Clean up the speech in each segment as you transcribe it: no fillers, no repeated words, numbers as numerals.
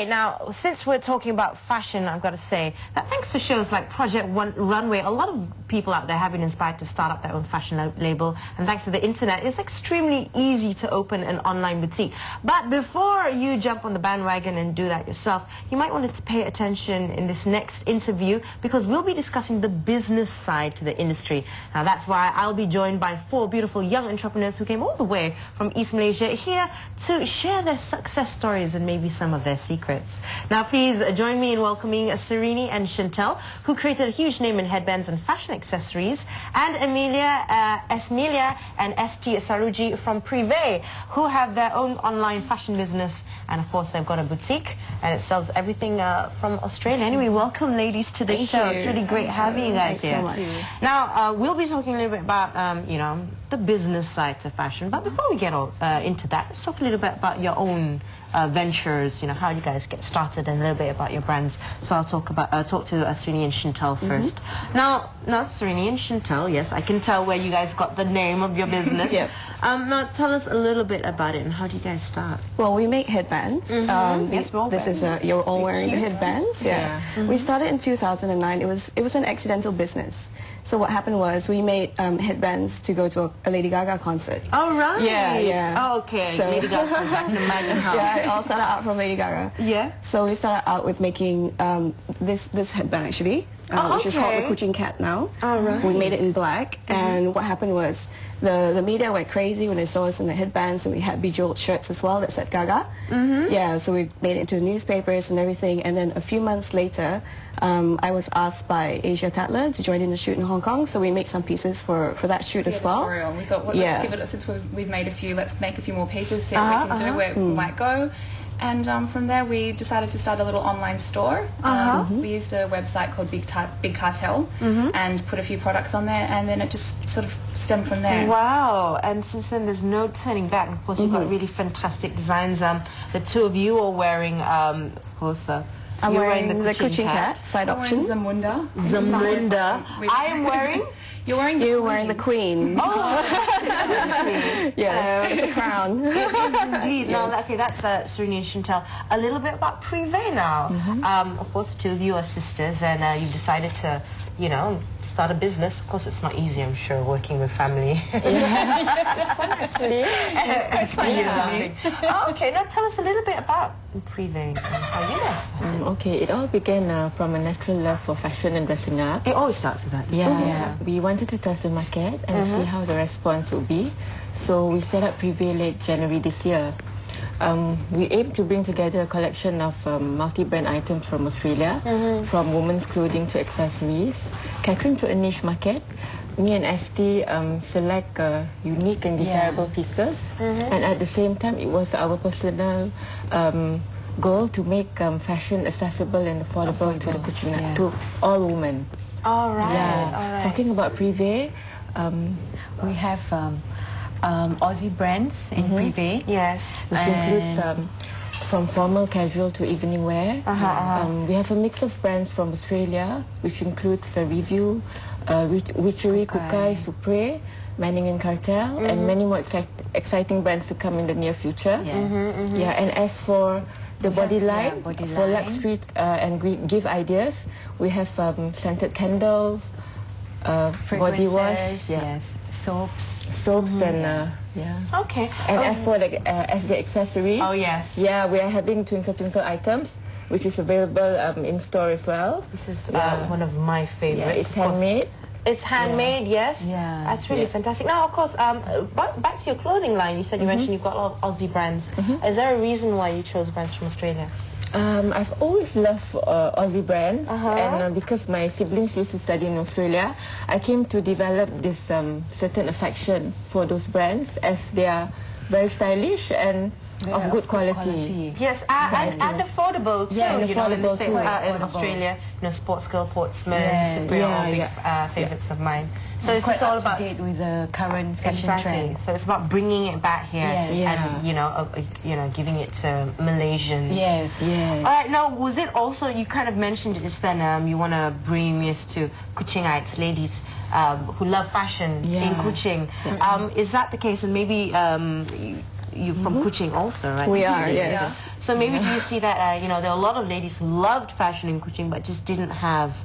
now, since we're talking about fashion, I've got to say that thanks to shows like Project Runway, a lot of people out there have been inspired to start up their own fashion label. And thanks to the internet, it's extremely easy to open an online boutique. But before you jump on the bandwagon and do that yourself, you might want to pay attention in this next interview, because we'll be discussing the business side to the industry. Now, that's why I'll be joined by 4 beautiful young entrepreneurs who came all the way from East Malaysia here to share their success stories and maybe some of their secrets. Now, please join me in welcoming Sereni and Shentel, who created a huge name in headbands and fashion accessories, and Esmelia and ST Saruji from Privé, who have their own online fashion business, and of course they've got a boutique and it sells everything from Australia. Anyway, welcome ladies to the show. It's really great having you guys here. Thanks so much. Now, we'll be talking a little bit about you know, the business side to fashion, but before we get into that, let's talk a little bit about your own ventures. You know, how do you guys get started, and a little bit about your brands. So I'll talk to Sereni and Shentel first. Now, Sereni and Shentel, yes, I can tell where you guys got the name of your business. Yep. Now, tell us a little bit about it and how do you guys start? Well, we make headbands. This is you're all wearing the headbands. Yeah. We started in 2009. It was an accidental business. So what happened was we made headbands to go to a Lady Gaga concert. Oh, right. Yeah. Oh, okay. So, Lady Gaga concert. I can imagine how. Yeah, it all started out from Lady Gaga. Yeah. So we started out with making this headband actually, which is called the Kuching Cat now. Oh, right. We made it in black, and what happened was the media went crazy when they saw us in the headbands, and we had bejeweled shirts as well that said Gaga. Yeah, so we made it into newspapers and everything, and then a few months later, I was asked by Asia Tatler to join in the shoot in Hong Kong, so we made some pieces for that shoot as well. We thought, well, let's give it, since we've made a few, let's make a few more pieces, see what we can do, where we might go. And from there, we decided to start a little online store. We used a website called Big Cartel and put a few products on there, and then it just sort of stemmed from there. Wow! And since then, there's no turning back. Of course, you've got really fantastic designs. The two of you are wearing, of course, I'm wearing the Kuching Cat side option. Zamunda. I am wearing. You're wearing the Queen. Oh, yeah, it's a crown. It is indeed. Yes. No, okay, that's Sereni and Shentel. A little bit about Privé now. Of course, the two of you are sisters, and you decided to, you know, start a business. Of course, it's not easy, I'm sure, working with family. It's fun actually. It's fun, okay, now tell us a little bit about Privé and how you guys started. Okay, it all began from a natural love for fashion and dressing up. It always starts with that. Yeah. We wanted to test the market and see how the response would be. So we set up Privé late January this year. We aim to bring together a collection of multi-brand items from Australia, from women's clothing to accessories, catering to a niche market. Me and ST select unique and desirable pieces, and at the same time, it was our personal goal to make fashion accessible and affordable to the Kuching, to all women. All right. Yeah. All right. Talking about Privé, we have Aussie brands in Privé. Yes. Which includes from formal casual to evening wear. We have a mix of brands from Australia, which includes Review, Witchery, Kukai, Supre, Manning and Cartel, and many more exciting brands to come in the near future. Yeah, and as for the body line, for luxury and give ideas, we have scented candles, body wash, soaps, and Okay. And as for the accessories, yeah, we are having twinkle items, which is available in store as well. This is one of my favorites. Yeah, it's handmade. It's handmade, yes. Yeah. That's really fantastic. Now, of course, back to your clothing line. You said you mentioned you've got a lot of Aussie brands. Is there a reason why you chose brands from Australia? I've always loved Aussie brands, and because my siblings used to study in Australia, I came to develop this certain affection for those brands, as they are very stylish and of good quality. Yes, and affordable too. Yeah, and you know, affordable too. In Australia, you know, Sportsgirl, Portsmouth, Supre are all big favorites of mine. So it's just all about date with the current fashion trend. So it's about bringing it back here and you know, giving it to Malaysians. Yes. All right. Now, was it also, you kind of mentioned it just then, you want to bring this to Kuchingites, ladies who love fashion in Kuching. Is that the case? And maybe you from Kuching also, right? We are, yes. Yeah. So maybe do you see that, there are a lot of ladies who loved fashion in Kuching but just didn't have,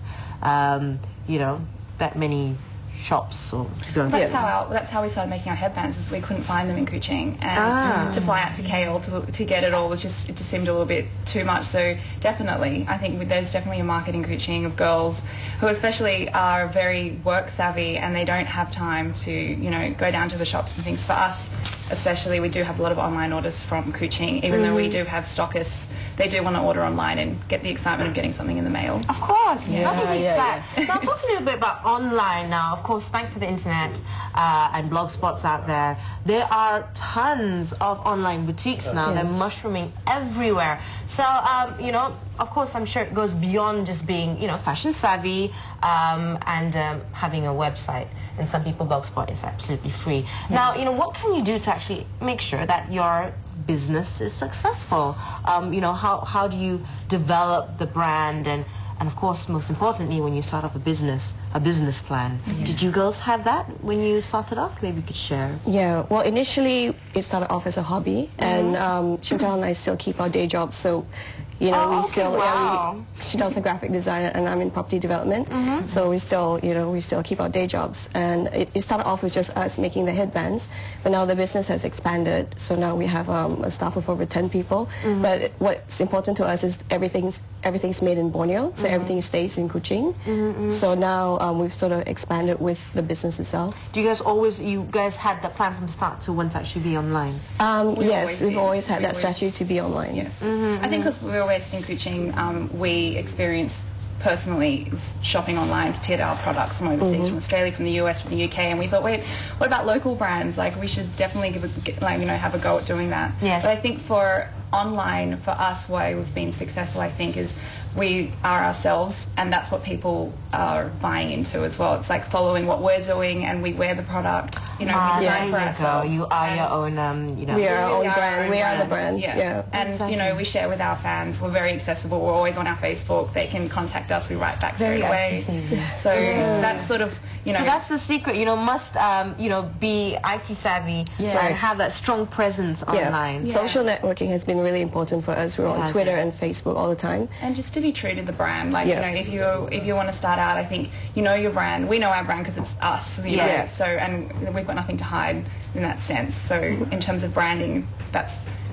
that many shops or to go. That's how we started making our headbands. Is we couldn't find them in Kuching, and to fly out to KL to get it all it just seemed a little bit too much. So definitely, I think there's definitely a market in Kuching of girls who especially are very work savvy and they don't have time to go down to the shops and things. For us, especially, we do have a lot of online orders from Kuching, even though we do have stockists. They do want to order online and get the excitement of getting something in the mail. Of course. Nothing beats that. Now, talk a little bit about online now. Of course, thanks to the internet and blog spots out there, there are tons of online boutiques now. They're mushrooming everywhere. So, of course, I'm sure it goes beyond just being, fashion savvy and having a website. And some people, Blogspot is absolutely free. Now, what can you do to actually make sure that your business is successful? How do you develop the brand and of course, most importantly, when you start up a business plan. Did you girls have that when you started off? Maybe you could share. Yeah, well, initially it started off as a hobby, and Shentel and I still keep our day jobs, so she does a graphic design and I'm in property development, so we still keep our day jobs. And it started off with just us making the headbands, but now the business has expanded, so now we have a staff of over 10 people. But what's important to us is everything's made in Borneo, so everything stays in Kuching. So now we've sort of expanded with the business itself. Do you guys had that plan from the start to want to actually be online? Yes, we've always had that strategy to be online. Yes. I think because we were based in Kuching, we experienced personally shopping online to get our products from overseas, from Australia, from the US, from the UK, and we thought, wait, what about local brands? Like, we should definitely have a go at doing that. Yes. But I think for online, for us, why we've been successful, I think, is we are ourselves, and that's what people are buying into as well. It's like following what we're doing, and we wear the product. We design for ourselves. You are your own. We are our own brand. We are the brand. Yeah. And exactly. We share with our fans. We're very accessible. We're always on our Facebook. They can contact us. We write back straight away. So that's sort of So that's the secret. Must be IT savvy and have that strong presence online. Social networking has been really important for us. We're on Twitter and Facebook all the time. And just to be true to the brand, if you want to start out, I think your brand. We know our brand because it's us. So and we've got nothing to hide in that sense. So in terms of branding,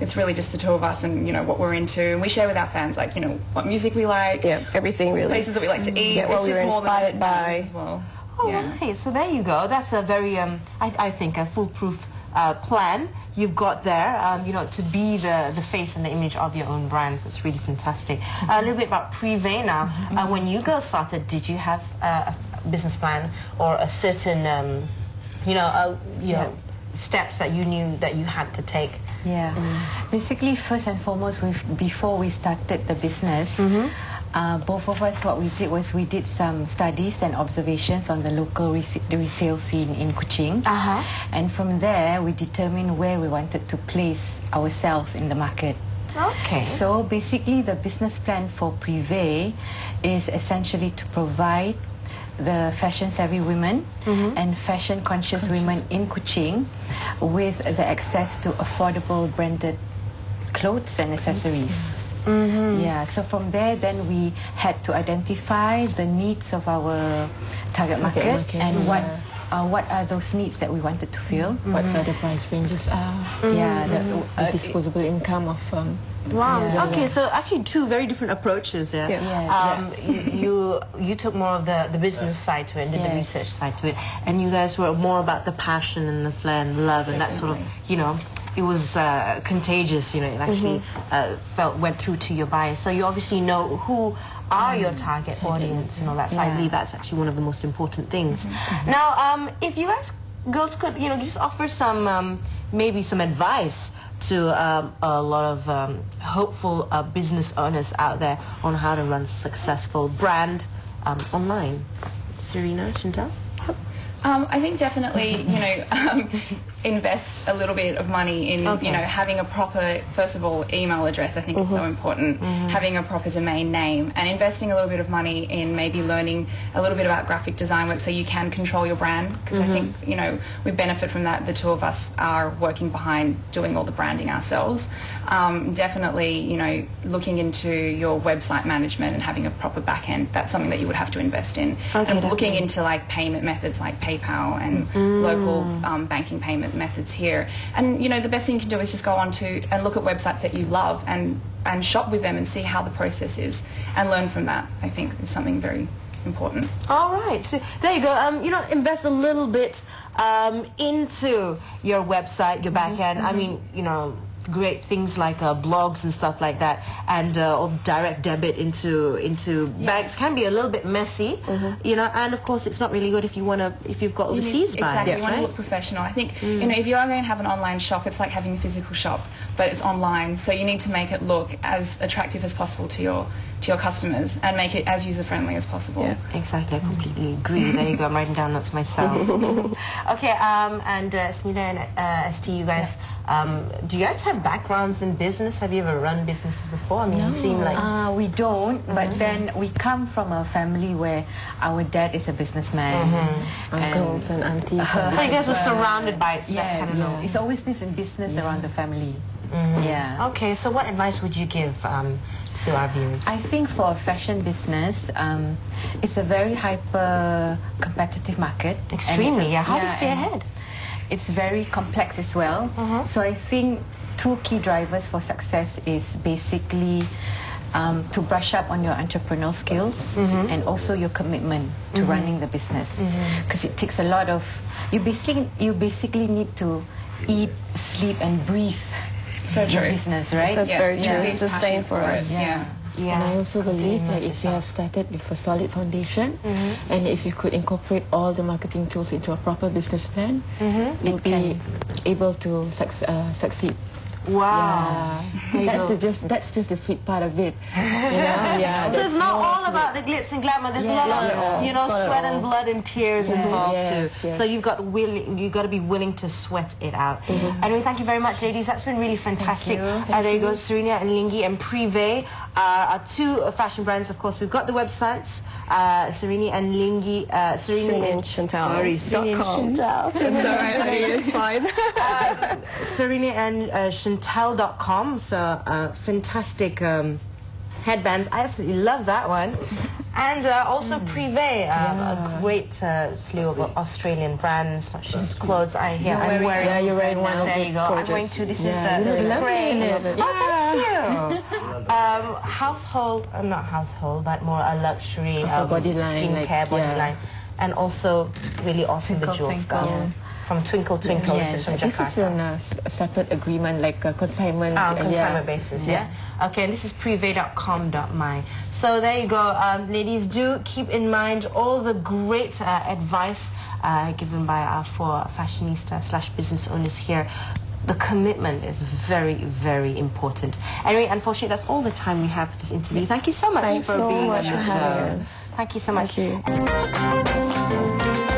it's really just the two of us and what we're into, and we share with our fans what music we like, everything really, places that we like to eat, what we were inspired by as well. Oh, nice. So there you go. That's a very I think a foolproof plan you've got there, to be the face and the image of your own brand. It's really fantastic. A little bit about Privé now. When you girls started, did you have a business plan or a certain, steps that you knew that you had to take? Basically, first and foremost, before we started the business, both of us, what we did was we did some studies and observations on the local retail scene in Kuching. And from there, we determined where we wanted to place ourselves in the market. Okay. So basically, the business plan for Privé is essentially to provide the fashion-savvy women and fashion-conscious women in Kuching with the access to affordable branded clothes and accessories. So from there, then we had to identify the needs of our target market and what are those needs that we wanted to fill. What are the price ranges are? The disposable income of. Wow. Okay, so actually two very different approaches there. You took more of the business side to it and did the research side to it, and you guys were more about the passion and the flair and love and that sort of, it was contagious, it actually went through to your buyers. So you obviously know who are your target audience and all that. So I believe that's actually one of the most important things. Now, if you guys girls could, just offer some, maybe some advice to a lot of hopeful business owners out there on how to run a successful brand online. Serena, Shentel? I think definitely, invest a little bit of money in, you know, having a proper, first of all, email address. I think is so important. Having a proper domain name, and investing a little bit of money in maybe learning a little bit about graphic design work so you can control your brand. Because I think, you know, we benefit from that. The two of us are working behind doing all the branding ourselves. Definitely, you know, looking into your website management and having a proper back end. That's something that you would have to invest in. And looking into like payment methods like PayPal and local banking payment methods here. And, you know, the best thing you can do is just go on to and look at websites that you love and shop with them and see how the process is and learn from that. I think is something very important. All right, so there you go. You know, invest a little bit into your website, your back end. I mean, you know, great things like blogs and stuff like that, and or direct debit into banks can be a little bit messy, you know, and of course it's not really good if you've got overseas banks. Exactly, you want to look professional. I think you know, if you are going to have an online shop, it's like having a physical shop, but it's online, so you need to make it look as attractive as possible to your customers and make it as user friendly as possible. Yeah, exactly. I completely agree. There you go. I'm writing down notes myself. Okay, and Smita and ST, you guys, do you guys have backgrounds in business? Have you ever run businesses before? I mean, you seem like... we don't, but then we come from a family where our dad is a businessman. Uncles and aunties. So you guys were surrounded by it, so that's kind of know. It's always been in business around the family. Yeah. Okay, so what advice would you give to our viewers? I think for a fashion business, it's a very hyper competitive market. Extremely, yeah. How do you stay ahead? It's very complex as well. So I think two key drivers for success is basically to brush up on your entrepreneurial skills and also your commitment to running the business. Because it takes a lot of... You basically need to eat, sleep and breathe your business, right? That's very true. It's the same for us. And I also believe that if you have started with a solid foundation, and if you could incorporate all the marketing tools into a proper business plan, you'll be able to succeed. Wow. Yeah. That's just the sweet part of it. You know? So it's not all about the glitz and glamour. There's a lot of, you know, sweat and blood and tears involved too. So you've got to be willing to sweat it out. Anyway, thank you very much, ladies. That's been really fantastic. There you go, Sereni and Lingi and Privé are two fashion brands. Of course, we've got the websites. Sereni and Lingi, Sereni and Shentel. Sorry, Sereni and Shentel. It's alright, it's fine. Sereni and Shentel.com. So fantastic headbands. I absolutely love that one. And also Privé, a great slew of Australian brands, not just clothes. I'm wearing. Yeah, you're wearing one. There you go. I'm going to. This is great. Oh, thank you. Household, not household, but more a luxury body line, skincare body line, and also really awesome the jewel stuff. From Twinkle Twinkle, this is from Jakarta. This is on a separate agreement, like a consignment. Consignment basis, Okay, and this is privé.com.my. So there you go. Ladies, do keep in mind all the great advice given by our four fashionista / business owners here. The commitment is very, very important. Anyway, unfortunately, that's all the time we have for this interview. Thank you so much for being on the show. Thank you so much. Thank you.